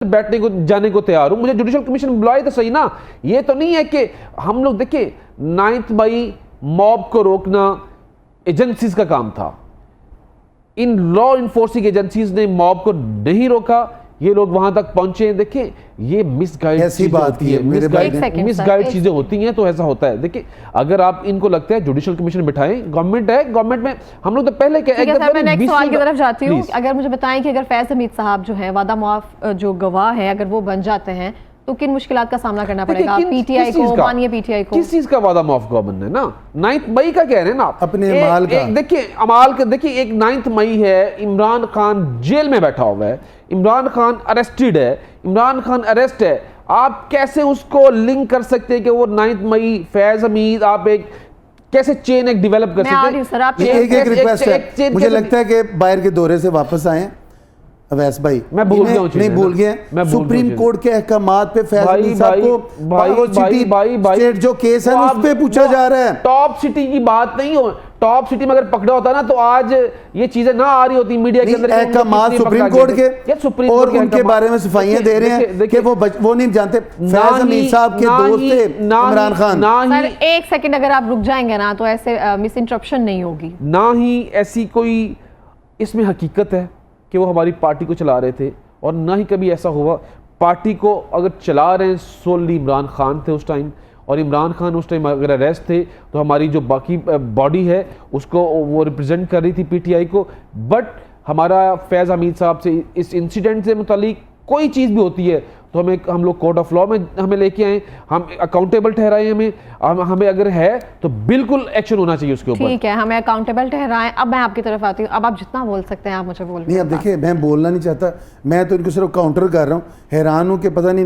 बैठने को जाने को तैयार हूं, मुझे जुडिशल कमीशन बुलाए तो सही ना। ये तो नहीं है कि हम लोग देखिए 9 मई मॉब को रोकना एजेंसीज का काम था, इन लॉ इन्फोर्सिंग एजेंसीज ने मॉब को नहीं रोका, ये लोग वहां तक पहुंचे हैं। देखिए ये मिसगाइड ऐसी बात की है, मिसगाइड चीजें होती हैं तो ऐसा होता है। देखिए अगर आप इनको लगता है जुडिशल कमीशन बिठाएं, गवर्नमेंट है, गवर्नमेंट में हम लोग तो पहले मैं नेक्स्ट सवाल की तरफ जाती हूँ। अगर मुझे बताएं कि अगर फैज हमीद साहब जो है वादा मुआफ जो गवाह है, अगर वो बन जाते हैं तो किन मुश्किलात का सामना करना पड़ेगा पीटीआई को, मानिए पीटीआई को? किस चीज का वादा मुआफ गवर्नमेंट है ना, 9 मई का कह रहे हैं ना आप, अपने अमाल का। देखिए अमाल का, देखिए एक 9 मई है, इमरान खान जेल में बैठा हुआ है, इमरान खान अरेस्टेड है, इमरान खान अरेस्ट है, आप कैसे उसको लिंक कर सकते हैं कि वो 9 मई फैज हमीद, आप एक कैसे चेन एक डेवलप कर सकते हैं? एक रिक्वेस्ट है, मुझे लगता है कि बाहर के दौरे से वापस आए अवैस भाई, मैं भूल गया नहीं भूल गए सुप्रीम कोर्ट के अहकामात पे फैज हमीद साहब को स्टेट जो केस है उस पे पूछा जा रहा है। टॉप सिटी की बात नहीं हो, टॉप सिटी में अगर पकड़ा होता ना तो आज ये चीजें ना आ रही होती मीडिया के अंदर। अहकामात सुप्रीम कोर्ट के और उनके बारे में सफाइयां दे रहे हैं कि वो नहीं जानते फैज हमीद साहब के दोस्त थे इमरान खान। सर एक सेकंड अगर आप रुक जाएंगे ना तो ऐसे मिस इंटरप्शन नहीं होगी। ना ही ऐसी कोई इसमें हकीकत है कि वो हमारी पार्टी को चला रहे थे, और ना ही कभी ऐसा हुआ। पार्टी को अगर चला रहे हैं सोली इमरान खान थे उस टाइम, और इमरान खान उस टाइम अगर अरेस्ट थे तो हमारी जो बाकी बॉडी है उसको वो रिप्रेजेंट कर रही थी पीटीआई को। बट हमारा फैज़ हमीद साहब से इस इंसिडेंट से मुतालिक कोई चीज़ भी होती है तो हम लोग कोर्ट ऑफ लॉ में हमें लेके आए, हम अकाउंटेबल ठहराएं, हमें अगर है तो बिल्कुल एक्शन होना चाहिए उसके ऊपर। ठीक है, हमें अकाउंटेबल ठहराएं। अब मैं आपकी तरफ आती हूँ, अब आप जितना बोल सकते हैं आप मुझे बोल। नहीं अब देखिए मैं बोलना नहीं चाहता, मैं तो इनको सिर्फ काउंटर कर रहा हूँ। हैरान हूँ कि पता नहीं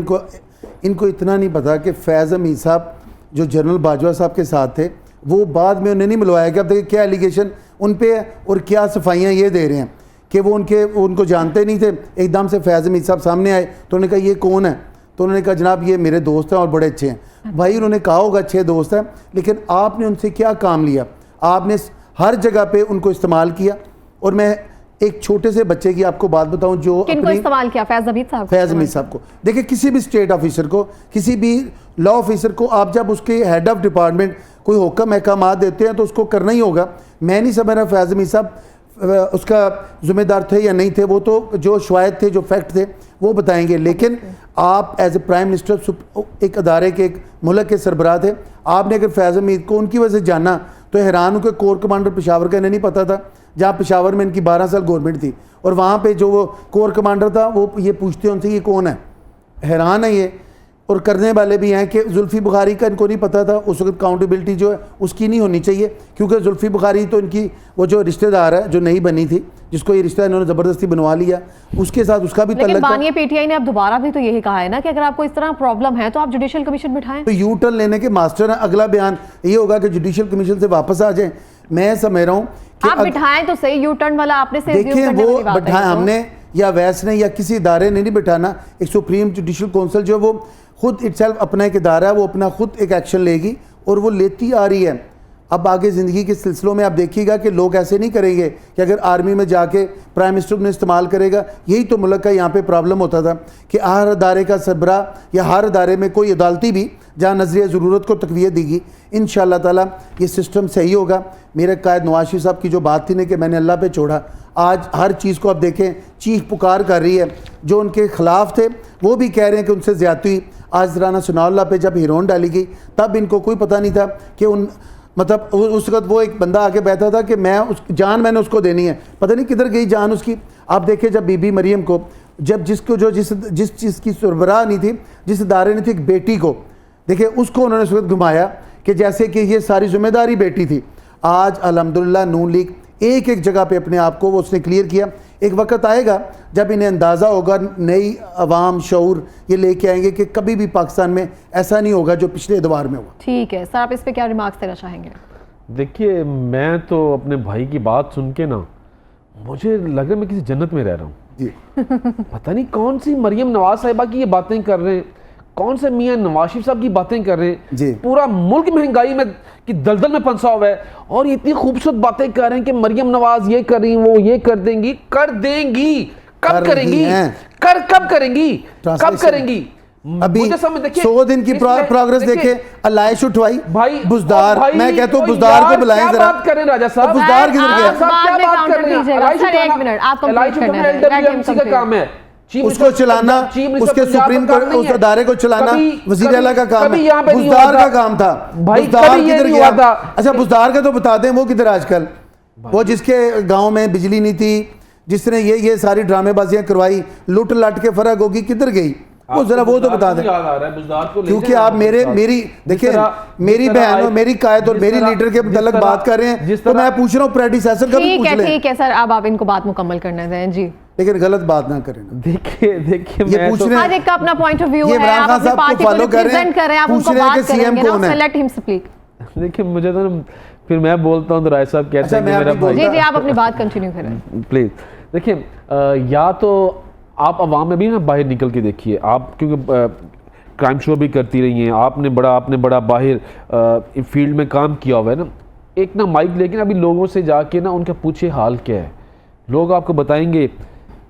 इनको इतना नहीं पता कि फैज़ हमीद साहब जो जनरल बाजवा साहब के साथ थे वो बाद में उन्हें नहीं मिलवाया गया। अब देखिए क्या एलिगेशन उन पे है और क्या सफाइयाँ ये दे रहे हैं कि वो उनको जानते नहीं थे। एकदम से फैज़ हमीद साहब सामने आए तो उन्होंने कहा ये कौन है, तो उन्होंने कहा जनाब ये मेरे दोस्त हैं और बड़े अच्छे हैं। भाई उन्होंने कहा होगा अच्छे दोस्त हैं, लेकिन आपने उनसे क्या काम लिया? आपने हर जगह पे उनको इस्तेमाल किया। और मैं एक छोटे से बच्चे की आपको बात बताऊं जो किनको इस्तेमाल किया? फैज़ हमीद साहब को। देखिए किसी भी स्टेट ऑफिसर को, किसी भी लॉ ऑफिसर को आप जब उसके हेड ऑफ डिपार्टमेंट कोई हुक्म अहकाम देते हैं तो उसको करना ही होगा। मैं नहीं समझ रहा फैज़ हमीद साहब उसका जिम्मेदार थे या नहीं थे, वो तो जो शवायद थे जो फैक्ट थे वो बताएंगे। लेकिन आप एज ए प्राइम मिनिस्टर एक अदारे के एक मुल्क के सरबराह थे, आपने अगर फैज़ हमीद को उनकी वजह से जाना तो हैरान हूँ कि कोर कमांडर पेशावर का इन्हें नहीं पता था, जहाँ पेशावर में इनकी 12 साल गवर्नमेंट थी और वहाँ पे जो वो कोर कमांडर था वो ये पूछते उनसे ये कौन है। हैरान है ये। और करने वाले भी हैं कि जुल्फ़ी बुखारी का इनको नहीं पता था उस वक्त। काउंटेबिलिटी जो है उसकी नहीं होनी चाहिए, क्योंकि जुल्फ़ी बुखारी तो इनकी वो जो रिश्तेदार है जो नई बनी थी, जिसको ये रिश्ता इन्होंने ज़बरदस्ती बनवा लिया, उसके साथ उसका भी तल्लुक था। पीटीआई ने अब दोबारा भी तो यही कहा है ना कि अगर आपको इस तरह प्रॉब्लम है तो आप जुडिशियल कमीशन बिठाएं। तो यू टर्न लेने के मास्टर हैं। अगला बयान ये होगा कि जुडिशियल कमीशन से वापस आ जाए। मैं समझ रहा हूँ आप बिठाएं तो सही, यू टर्न वाला आपने देखिए वो बिठाएं हमने या वैस ने या किसी इदारे ने नहीं बिठाना। एक सुप्रीम जुडिशल काउंसिल जो वो खुद इटसेल्फ अपना एक इदारा है, वो अपना खुद एक एक्शन लेगी और वो लेती आ रही है। अब आगे ज़िंदगी के सिलसिलों में आप देखिएगा कि लोग ऐसे नहीं करेंगे कि अगर आर्मी में जाके प्राइम मिनिस्टर उन्हें इस्तेमाल करेगा। यही तो मुल्क का यहाँ पे प्रॉब्लम होता था कि हर अदारे का सरबराह या हर अदारे में कोई अदालती भी जहाँ नजरिया ज़रूरत को तकवीत देगी, इंशाअल्लाह ताला ये सिस्टम सही होगा। मेरे कायद नवाज शरीफ साहब की जो बात थी ना कि मैंने अल्लाह पे छोड़ा, आज हर चीज़ को आप देखें चीख पुकार कर रही है। जो उनके ख़िलाफ़ थे वो भी कह रहे हैं कि उनसे ज़्यादती हुई। आज राना सनाउल्लाह पे जब हिरोइन डाली गई तब इनको कोई पता नहीं था कि मतलब उस वक्त वो एक बंदा आके बैठा था कि मैं जान मैंने उसको देनी है, पता नहीं किधर गई जान उसकी। आप देखें जब बीबी मरियम को जब जिस चीज़ की सरबराह नहीं थी, जिस इदारे ने थी एक बेटी को, देखिए उसको उन्होंने उस वक्त घुमाया कि जैसे कि ये सारी जिम्मेदारी बेटी थी। आज अल्हम्दुलिल्लाह नून लीग एक एक जगह पे अपने आप को वो उसने क्लियर किया। एक वक्त आएगा जब इन्हें अंदाज़ा होगा, नई अवाम शऊर ये लेके आएंगे कि कभी भी पाकिस्तान में ऐसा नहीं होगा जो पिछले दौर में हुआ। ठीक है सर, आप इस पे क्या रिमार्क्स देना चाहेंगे? देखिए मैं तो अपने भाई की बात सुन के ना मुझे लग रहा है मैं किसी जन्नत में रह रहा हूँ जी। पता नहीं कौन सी मरियम नवाज साहिबा की ये बातें कर रहे हैं, कौन से मियां नवाज शरीफ साहब की बातें कर रहे हैं। पूरा मुल्क महंगाई में की दलदल में फंसा हुआ है और इतनी खूबसूरत बातें कर रहे हैं कि मरियम नवाज ये कर रही, वो ये कर देंगी, कब करेंगी? कब करेंगी? अभी मुझे समझ देखिए 100 दिन की प्रोग्रेस देखे, अलाइश उठवाई भाई बुजदार, मैं कहता हूँ बुजदार को बुलाएं जरा। क्या बात करें राजा साहब? बुजदार किधर गया? क्या बात कर रहे हैं? सर एक मिनट, आप कंप्लीट करना है, LWMC का काम है उसको चलाना, उसके सुप्रीम कोर्ट उस अदारे को चलाना वजीर आला का काम है, बुजदार का काम था। बुजदार किधर गया? अच्छा बुजदार का तो बता दें, वो किधर आजकल? वो जिसके गांव में बिजली नहीं थी, जिसने ये सारी ड्रामेबाजियां करवाई, लुट लट के फर्क होगी, किधर गई वो जरा वो तो बता दें। क्योंकि आप मेरी देखिए मेरी बहन और मेरी कायद और मेरी लीडर के मुतल्लिक बात कर रहे हैं, तो मैं पूछ रहा हूँ प्रेडिसेसर का भी पूछ लें। ठीक है सर, अब आप इनको बात मुकम्मल करने दें जी, लेकिन गलत बात ना करें। देखिए ये पूछ रहे हर एक का अपना पॉइंट ऑफ व्यू है, इमरान खान साहब को फॉलो कर रहे हैं, आप उनको बात करेंगे ना, लेट हिम स्पीक। देखिए मुझे तो फिर मैं बोलता हूँ तो राय साहब कहते हैं कि मेरा भाई। जी आप अपनी बात कंटिन्यू करें प्लीज। देखिए या तो आप अवाम में भी ना बाहर निकल के देखिए, आप क्योंकि क्राइम शो भी करती रही हैं, आपने बड़ा बाहर फील्ड में काम किया हुआ है ना, एक ना माइक लेकिन अभी लोगों से जाके ना उनका पूछे हाल क्या है। लोग आपको बताएंगे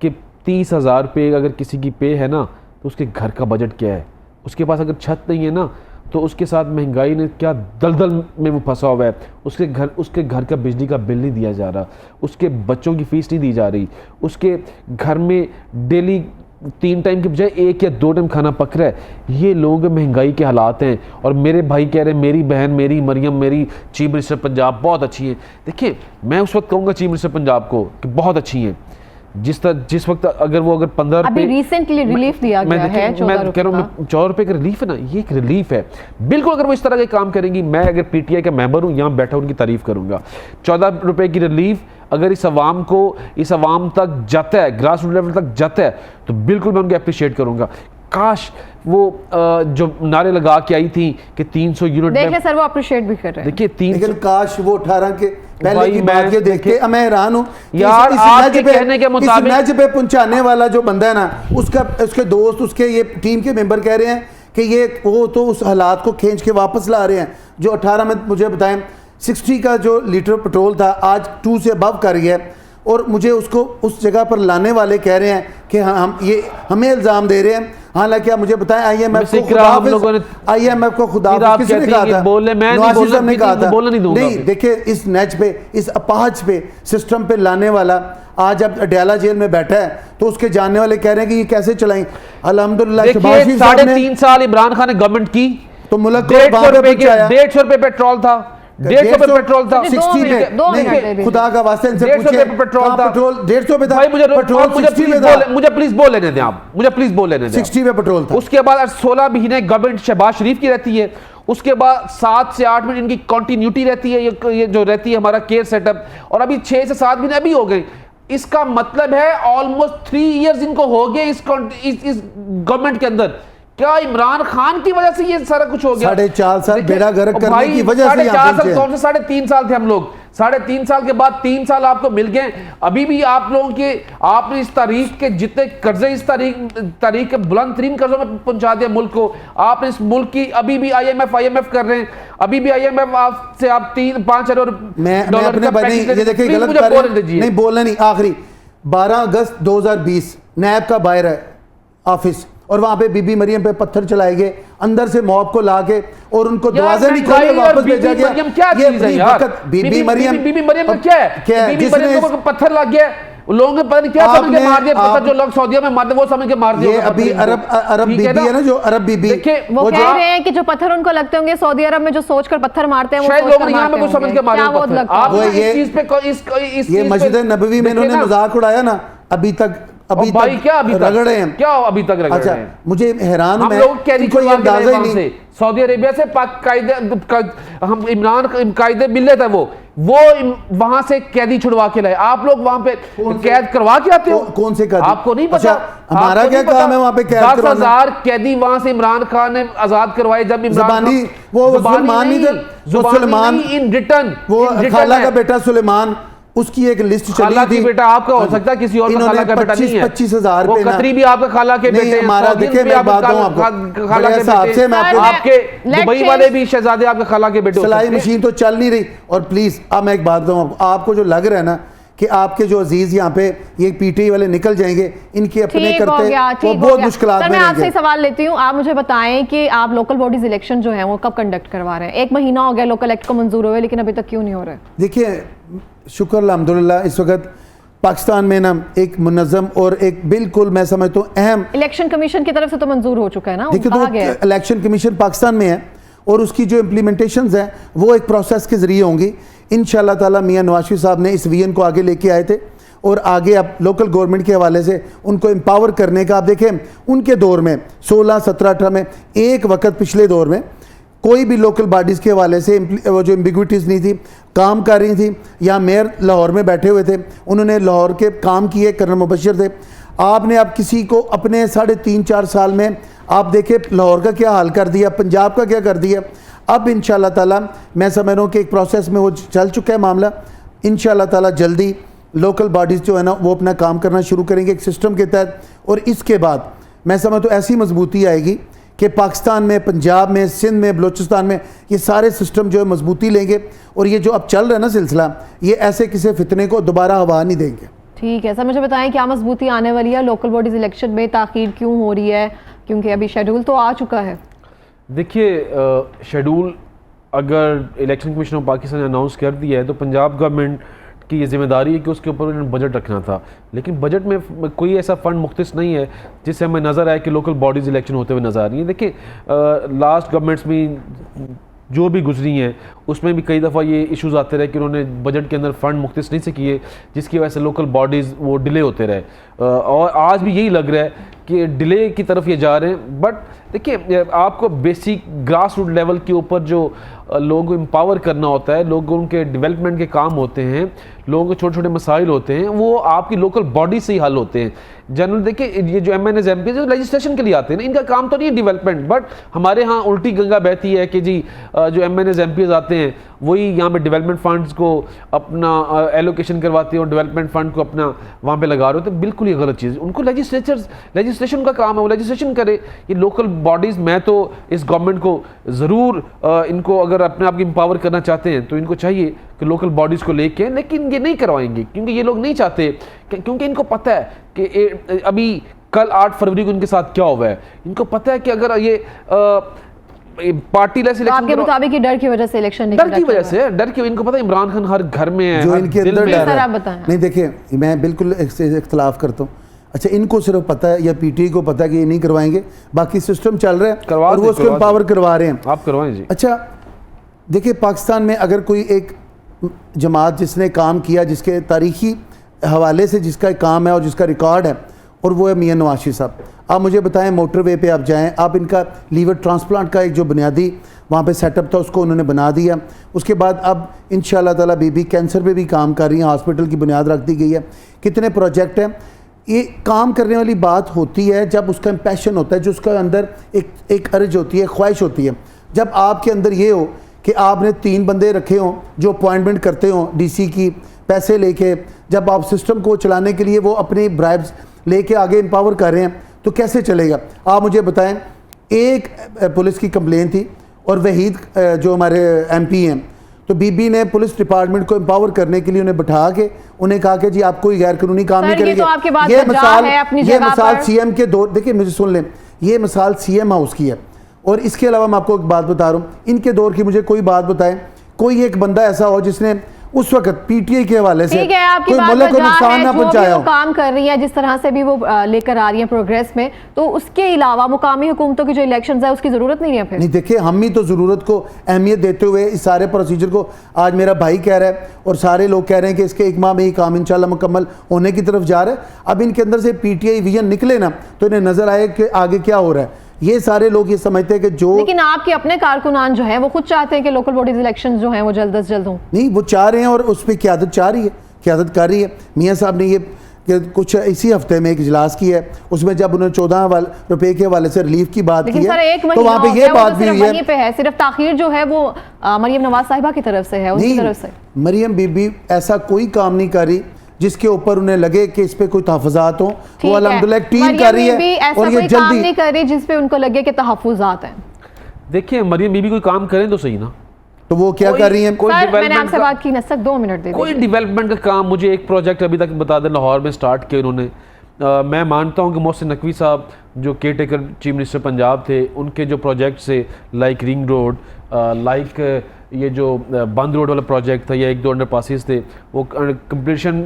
कि 30,000 रुपये अगर किसी की पे है ना तो उसके घर का बजट क्या है, उसके पास अगर छत नहीं है ना तो उसके साथ महंगाई ने क्या दलदल में वो फंसा हुआ है, उसके घर का बिजली का बिल नहीं दिया जा रहा, उसके बच्चों की फीस नहीं दी जा रही, उसके घर में डेली 3 टाइम के बजाय 1 या 2 टाइम खाना पक रहा है। ये लोगों के महंगाई के हालात हैं। और मेरे भाई कह रहे हैं मेरी बहन मेरी मरियम मेरी चीफ मिनिस्टर पंजाब बहुत अच्छी है। देखिए मैं उस वक्त कहूँगा चीफ मिनिस्टर पंजाब को कि बहुत अच्छी हैं, जिस वक्त अगर 15 अभी रिसेंटली रिलीफ दिया गया है 14 मैं कह रहा हूँ 14 रुपए का रिलीफ है ना, ये एक रिलीफ है बिल्कुल। अगर वो इस तरह के काम करेंगी, मैं अगर पीटीआई का मेंबर हूँ यहाँ बैठा उनकी तारीफ करूंगा। 14 रुपए की रिलीफ अगर इस आवाम तक जाता है, ग्रास रूट लेवल तक जाता है, तो बिल्कुल मैं उनको अप्रिशिएट करूंगा। काश वो जो नारे लगा के आई थी कि 300 यूनिट, देख ले सर वो अप्रिशिएट भी कर रहे हैं। देखिए 300, काश वो 18 के पहले की बात ये देख के मैं हैरान हूँ यार। आपके कहने के मुताबिक इस मैच पे पहुंचाने वाला जो बंदा है ना, उसके दोस्त, उसके ये टीम के मेंबर कह रहे हैं कि ये वो तो उस हालात को खींच के वापस ला रहे हैं जो 18 में मुझे बताएं 60 का जो लीटर पेट्रोल था आज 2 से अबव कर गया। और मुझे उसको उस जगह पर लाने वाले कह रहे हैं कि हमें इल्ज़ाम दे रहे हैं। हालांकि आप मुझे बताएं आईएमएफ को खुदा किसने कहा था? नवाज शरीफ ने कहा था। नहीं देखिए इस नेच पे, इस अपाहज पे, सिस्टम पे लाने वाला आज अब अडयाला जेल में बैठा है, तो उसके जानने वाले कह रहे हैं कि ये कैसे चलाएं। अल्हम्दुलिल्लाह 3.5 साल इमरान खान ने गवर्नमेंट की, तो मुल्क को 150 रुपए पेट्रोल था, 150 रुपए पेट्रोल था, 60 में खुदा का वास्ते इनसे पूछिए, 150 रुपए पेट्रोल था, पेट्रोल 150 पे था भाई। मुझे प्लीज बोल लेने दें आप, मुझे प्लीज बोल लेने दें। 60 पे पेट्रोल था। उसके बाद 16 महीने गवर्नमेंट शहबाज शरीफ की रहती है, उसके बाद 7 से 8 महीने इनकी कंटिन्यूटी रहती है, ये जो रहती है हमारा केयर सेटअप, और अभी 6 से 7 महीने अभी हो गए। इसका मतलब है ऑलमोस्ट 3 इयर्स इनको हो गए इस गवर्नमेंट के अंदर। क्या इमरान खान की वजह से ये सारा कुछ हो गया? 4.5 साल बेड़ा गर्क करने की वजह से 3.5 साल थे हम लोग, 3.5 साल के बाद 3 साल आपको मिल गए। अभी भी आप लोगों के, आपने इस तारीख के जितने कर्जे, इस तारीख के बुलंद तरीन कर्जों में पहुंचा दिया मुल्क को। आपने इस मुल्क की अभी भी IMF कर रहे हैं, अभी भी IMF आपसे आप 3-5 अरब डॉलर का पैकेज। ये देखिए गलत कर रहे हैं, नहीं बोलना नहीं। आखिरी 12 अगस्त 2020 नैब का बाहर है ऑफिस, और वहां पे बीबी मरियम पे पत्थर चलाए गए, अंदर से मॉब को लाके और उनको दरवाजे नहीं खोले, वापस भेजा गया। बीबी मरियम क्या है? बीबी मरियम को पत्थर लग गया, लोगों ने पता नहीं क्या समझ के मार दिया पत्थर, जो लोग सऊदीया में मारते वो समझ के मार दिया। ये अभी अरब बीबी है ना, जो अरब बीबी, वो कह रहे हैं कि जो पत्थर उनको लगते होंगे सऊदी अरब में जो सोचकर पत्थर मारते हैं, वो शायद लोग यहाँ पे कुछ समझ के मारे पत्थर। आप इस चीज पे ये मस्जिद नबवी में इन्होंने मजाक उड़ाया ना, अभी तक भाई क्या अभी रगड़े हैं, क्या अभी तक रगड़ रहे हैं? मुझे हैरान हूं, हम लोग कैदी इनको ये अंदाजा ही नहीं। सऊदी अरेबिया से हम इमरान कायदे मिले थे, वो वहां से कैदी छुड़वा के लाए। आप लोग वहां पे कैद करवा के आते हो? कौन से कैदी? आपको नहीं पता? हमारा क्या काम है वहां पे कैद करवाना? 10,000 कैदी वहां से इमरान खान ने आजाद करवाए। जब इमरान वो सुलेमान नहीं थे, सुलेमान इन रिटर्न, वो खाला का बेटा सुलेमान, उसकी एक लिस्ट चली थी। बेटा आपका हो सकता है, किसी और का खाला का बेटा नहीं है। 25,000 वो कतरी भी आपका खाला के बेटे हैं, हमारा देखिए मैं बात हूं आपको खाला के बेटे, आपके दुबई वाले भी शहजादे आपके खाला के बेटे। सिलाई मशीन तो चल नहीं रही। और प्लीज अब मैं एक बात बताऊं आपको जो लग रहा है ना कि आपके जो अजीज यहाँ पे ये पीटीआई वाले निकल जाएंगे, इनके अपने ठीक हो करते गया, वो ठीक हो बहुत गया। मुश्किलात सर, में मैं आपसे रहेंगे। सवाल लेती हूँ, आप मुझे बताएं कि आप लोकल बॉडीज इलेक्शन जो है वो कब कंडक्ट करवा रहे हैं? 1 महीना हो गया लोकल एक्ट को मंजूर हुए, लेकिन अभी तक क्यों नहीं हो रहा है? देखिए, शुक्र अल्हम्दुलिल्लाह इस वक्त पाकिस्तान में ना एक मुनज़्ज़म और एक बिल्कुल मैं समझता हूँ अहम, इलेक्शन कमीशन की तरफ से तो मंजूर हो चुका है ना, देखिए कहा गया है। तो इलेक्शन कमीशन पाकिस्तान में है और उसकी जो इम्प्लीमेंटेशंस हैं वो एक प्रोसेस के ज़रिए होंगी इंशाअल्लाह ताला। मियां नवाज शरीफ साहब ने इस विजन को आगे लेके आए थे और आगे अब लोकल गवर्नमेंट के हवाले से उनको एम्पावर करने का, आप देखें उनके दौर में 16, 17, 18 में एक वक्त पिछले दौर में कोई भी लोकल बॉडीज़ के हवाले से वो जो एम्बिग्विटीज़ नहीं थी, काम कर रही थी, या मेयर लाहौर में बैठे हुए थे, उन्होंने लाहौर के काम किए, कर्नल मुबशिर थे। आपने अब किसी को अपने 3.5-4 साल में आप देखें लाहौर का क्या हाल कर दिया, पंजाब का क्या कर दिया। अब इंशाअल्लाह ताला मैं समझ रहा हूँ कि एक प्रोसेस में वो चल चुका है मामला। इंशाअल्लाह ताला जल्दी लोकल बॉडीज़ जो है ना वो अपना काम करना शुरू करेंगे एक सिस्टम के तहत, और इसके बाद मैं समझता हूँ ऐसी मजबूती आएगी कि पाकिस्तान में, पंजाब में, सिंध में, बलूचिस्तान में ये सारे सिस्टम जो है मजबूती लेंगे, और ये जो अब चल रहा है ना सिलसिला, ये ऐसे किसी फितने को दोबारा हवा नहीं देंगे। ठीक है सर, मुझे बताएं क्या मजबूती आने वाली है? लोकल बॉडीज इलेक्शन में ताखीर क्यों हो रही है? क्योंकि अभी शेड्यूल तो आ चुका है। देखिए, शेड्यूल अगर इलेक्शन कमीशन ऑफ पाकिस्तान ने अनाउंस कर दिया है तो पंजाब गवर्नमेंट की ये जिम्मेदारी है कि उसके ऊपर उन्होंने बजट रखना था, लेकिन बजट में कोई ऐसा फंड मुख्तस नहीं है जिससे हमें नज़र आए कि लोकल बॉडीज़ इलेक्शन होते हुए नज़र आ रही है। देखिए, लास्ट गवर्नमेंट्स में जो भी गुजरी हैं उसमें भी कई दफ़ा ये इश्यूज़ आते रहे कि उन्होंने बजट के अंदर फ़ंड मुख्तस नहीं से किए, जिसकी वजह से लोकल बॉडीज़ वो डिले होते रहे, और आज भी यही लग रहा है कि डिले की तरफ ये जा रहे हैं। बट देखिए, आपको बेसिक ग्रास रूट लेवल के ऊपर जो लोगों को एम्पावर करना होता है, लोगों के डेवलपमेंट के काम होते हैं, लोगों के छोटे छोटे मसाइल होते हैं, वो आपकी लोकल बॉडी से ही हल होते हैं। जनरल देखिए, ये जो MNAs MP जो लेजिस्लेशन के लिए आते हैं ना, इनका काम तो नहीं है डेवलपमेंट, बट हमारे यहाँ उल्टी गंगा बहती है कि जी जो MNAs MPs आते हैं वही यहाँ पे डेवलपमेंट फंड्स को अपना एलोकेशन करवाते हैं और डेवलपमेंट फंड को अपना वहाँ पे लगा रहे होते हैं। बिल्कुल ये गलत चीज़ है। उनको लेजिस्लेशन का काम है, वो लेजिस्लेशन करे। ये लोकल बॉडीज़, मैं तो इस गवर्नमेंट को ज़रूर इनको अगर अपने आप को एम्पावर करना चाहते हैं तो इनको चाहिए कि लोकल बॉडीज़ को लेके, लेकिन ये नहीं करवाएंगे क्योंकि ये लोग नहीं चाहते, क्योंकि इनको पता है कि अभी कल 8 फरवरी को इनके साथ क्या हुआ है। इनको पता है कि अगर ये पार्टी लेस इलेक्शन, आपके मुताबिक ये डर की वजह से इलेक्शन नहीं, डर की वजह से, डर की, इनको पता है इमरान खान हर घर में है, जो इनके अंदर डर सर, आप है। बताएं। नहीं, देखिए मैं बिल्कुल इख्तलाफ करता हूँ। अच्छा, इनको सिर्फ पता है या पीटीआई को पता है कि ये नहीं करवाएंगे, बाकी सिस्टम चल रहा है और वो उसको एम्पावर करवा रहे हैं। आप करवाएं जी। अच्छा, देखिए पाकिस्तान में अगर कोई एक जमात जिसने काम किया, जिसके तारीखी हवाले से जिसका काम है और जिसका रिकॉर्ड है, और वो है मियां नवाज शरीफ साहब। आप मुझे बताएं, मोटरवे पे आप जाएं, आप इनका लीवर ट्रांसप्लांट का एक जो बुनियादी वहाँ पे सेटअप था उसको उन्होंने बना दिया। उसके बाद अब इंशाअल्लाह ताला बीबी कैंसर पे भी काम कर रही हैं, हॉस्पिटल की बुनियाद रख दी गई है। कितने प्रोजेक्ट हैं। ये काम करने वाली बात होती है जब उसका पैशन होता है, जो उसका अंदर एक अर्ज होती है, ख्वाहिश होती है। जब आपके अंदर ये हो कि आपने 3 बंदे रखे हों जो अपॉइंटमेंट करते हों डीसी की, पैसे लेके, जब आप सिस्टम को चलाने के लिए वो अपनी ब्राइब्स लेके आगे एम्पावर कर रहे हैं, तो कैसे चलेगा? आप मुझे बताएं, एक पुलिस की कंप्लेन थी और वहीद जो हमारे MP हैं, तो बीबी ने पुलिस डिपार्टमेंट को एम्पावर करने के लिए उन्हें बैठा के उन्हें कहा कि जी आप कोई गैर कानूनी काम नहीं करेंगे। तो आपकी बात ये ये मिसाल CM के दौर, देखिए मुझे सुन लें, ये मिसाल CM हाउस की है। और इसके अलावा मैं आपको एक बात बता रहा हूँ, इनके दौर की मुझे कोई बात बताएं, कोई एक बंदा ऐसा हो जिसने उस वक्त पीटीआई के हवाले से कोई मुल्क को नुकसान ना पहुंचाया हो। काम कर रही है जिस तरह से भी वो लेकर आ रही है प्रोग्रेस में, तो उसके अलावा मुकामी हुकूमतों की जो इलेक्शंस है उसकी जरूरत नहीं है फिर? नहीं, देखिए हम ही तो जरूरत को अहमियत देते हुए इस सारे प्रोसीजर को, आज मेरा भाई कह रहा है और सारे लोग कह रहे हैं कि इसके 1 माह में ही काम इंशाल्लाह मुकम्मल होने की तरफ जा रहा है। अब इनके अंदर से पीटीआई विजन निकले ना तो इन्हें नजर आए कि आगे क्या हो रहा है। ये सारे लोग ये समझते हैं कि जो, लेकिन आपके अपने कारकुनान जो हैं वो खुद चाहते हैं कि लोकल बॉडीज इलेक्शन जो हैं वो जल्द से जल्द हों। नहीं, वो चाह रहे हैं और उस पर क़यादत चाह रही है, क़यादत कर रही है। मियाँ साहब ने ये कुछ इसी हफ्ते में एक इजलास की है, उसमें जब उन्होंने 14 रुपए के हवाले से रिलीफ की बात की है, तो वहाँ पे ये बात भी हुई है। सिर्फ ताखीर जो है वो मरियम नवाज साहिबा की तरफ से है, उनकी तरफ से। मरियम बीबी ऐसा कोई काम नहीं कर रही जिसके ऊपर उन्हें लगे कि इस पे कोई तहफ़्फ़ुज़ात हो। वो अल्हम्दुलिल्लाह टीम कर रही है और ये जल्दी नहीं कर रही जिस पे उनको लगे कि तहफ़्फ़ुज़ात हैं। देखिए, मरियम बीबी कोई काम करें तो सही ना, तो वो क्या कर रही हैं? कोई सर मैंने development आपसे का- बात की ना सर, 2 मिनट दे कोई दीजिए। डेवलपमेंट का काम मुझे एक प्रोजेक्ट अभी तक बता दें लाहौर में स्टार्ट किया उन्होंने। मैं मानता हूं कि मोहसिन नकवी साहब जो care taker chief minister Punjab थे, उनके जो प्रोजेक्ट से लाइक रिंग रोड, लाइक ये जो बंद रोड वाला प्रोजेक्ट था या 1-2 अंडर पासिस थे, वो कंप्लीशन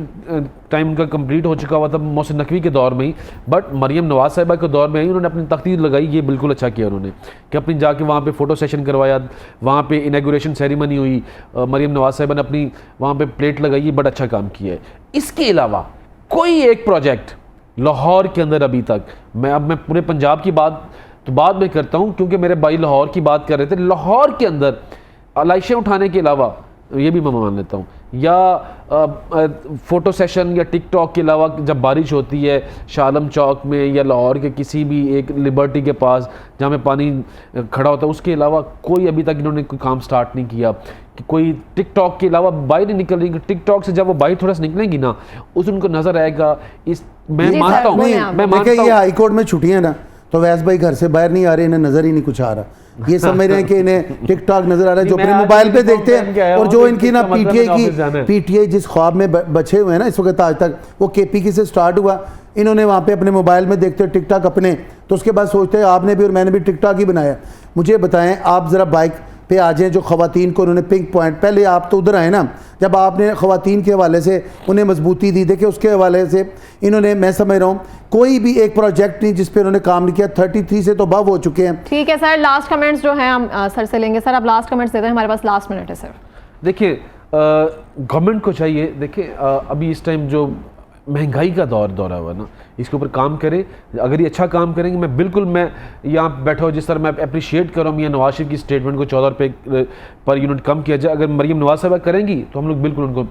टाइम उनका कंप्लीट हो चुका हुआ था मोहसिन नकवी के दौर में ही। बट मरीम नवाज साहिबा के दौर में ही उन्होंने अपनी तख्तीर लगाई, ये बिल्कुल अच्छा किया उन्होंने कि अपनी जाके वहाँ पे फ़ोटो सेशन करवाया, वहाँ पे इनॉग्रेशन सेरेमनी हुई, मरीम नवाज साहिबा ने अपनी वहाँ पे प्लेट लगाई, ये बड़ा अच्छा काम किया है। इसके अलावा कोई एक प्रोजेक्ट लाहौर के अंदर अभी तक, मैं पूरे पंजाब की बात तो बाद में करता हूँ क्योंकि मेरे भाई लाहौर की बात कर रहे थे, लाहौर के अंदर लाइशें उठाने के अलावा ये भी मैं मान लेता हूँ, या फ़ोटो सेशन या टिकटॉक के अलावा जब बारिश होती है शालम चौक में या लाहौर के किसी भी एक लिबर्टी के पास जहाँ में पानी खड़ा होता है, उसके अलावा कोई अभी तक इन्होंने कोई काम स्टार्ट नहीं किया कि कोई टिकटॉक के अलावा बाहर नहीं निकल रही। टिकटॉक से जब वो बाहर थोड़ा सा निकलेंगी ना, उस उनको नज़र आएगा। इस मैं जी मानता सर, हूँ, बोलें आप। मैं मानता देखिए ये हूँ। हाई कोर्ट में छुट्टियां ना, तो वैस भाई घर से बाहर नहीं आ रहे, इन्हें नजर ही नहीं कुछ आ रहा, ये समझ रहे हैं कि इन्हें टिकटॉक नजर आ रहा है, जो मैं अपने आज मोबाइल पे यूनिफॉर्म देखते पहन के आया हैं। और हूं, जो तो इनकी ना इसका मतलब पीटीआई मैंने ऑफिस जाना है। की पीटीआई जिस ख्वाब में बचे हुए हैं ना इस वक्त आज तक, वो केपीके से स्टार्ट हुआ, इन्होंने वहाँ पे अपने मोबाइल में देखते टिकटॉक अपने, तो उसके बाद सोचते हैं आपने भी और मैंने भी टिकटॉक ही बनाया। मुझे बताएं, आप ज़रा बाइक पे आ जाएं, जो ख़वातीन को उन्होंने पिंक पॉइंट, पहले आप तो उधर आए ना, जब आपने ख़वातीन के हवाले से उन्हें मजबूती दी, देखिए उसके हवाले से इन्होंने, मैं समझ रहा हूँ कोई भी एक प्रोजेक्ट नहीं जिस पे उन्होंने काम नहीं किया। 33 से तो अबव हो चुके हैं। ठीक है सर, लास्ट कमेंट्स जो हैं हम सर से लेंगे। सर आप लास्ट कमेंट्स देते हैं, हमारे पास लास्ट मिनट है सर। देखिए गवर्नमेंट को चाहिए, देखिए अभी इस टाइम जो महंगाई का दौर हुआ ना, इसके ऊपर काम करें। अगर ये अच्छा काम करेंगे, मैं बिल्कुल, मैं यहाँ बैठा हूँ, जिस तरह मैं अप्रिशिएट कर रहा हूँ मियां नवाज शरीफ की स्टेटमेंट को 14 रुपये पर यूनिट कम किया जाए, अगर मरीम नवाज साहिबा करेंगी तो हम लोग बिल्कुल उनको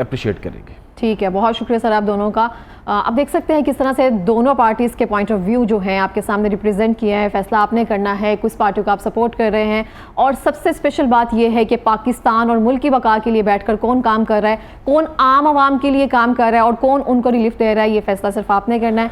अप्रिशिएट करेंगे। ठीक है, बहुत शुक्रिया सर आप दोनों का। आप देख सकते हैं किस तरह से दोनों पार्टीज़ के पॉइंट ऑफ व्यू जो हैं आपके सामने रिप्रेजेंट किया है। फैसला आपने करना है, कुछ पार्टियों को आप सपोर्ट कर रहे हैं, और सबसे स्पेशल बात यह है कि पाकिस्तान और मुल्क की बका के लिए बैठकर कौन काम कर रहा है, कौन आम आवाम के लिए काम कर रहा है और कौन उनको रिलीफ दे रहा है, ये फैसला सिर्फ आपने करना है।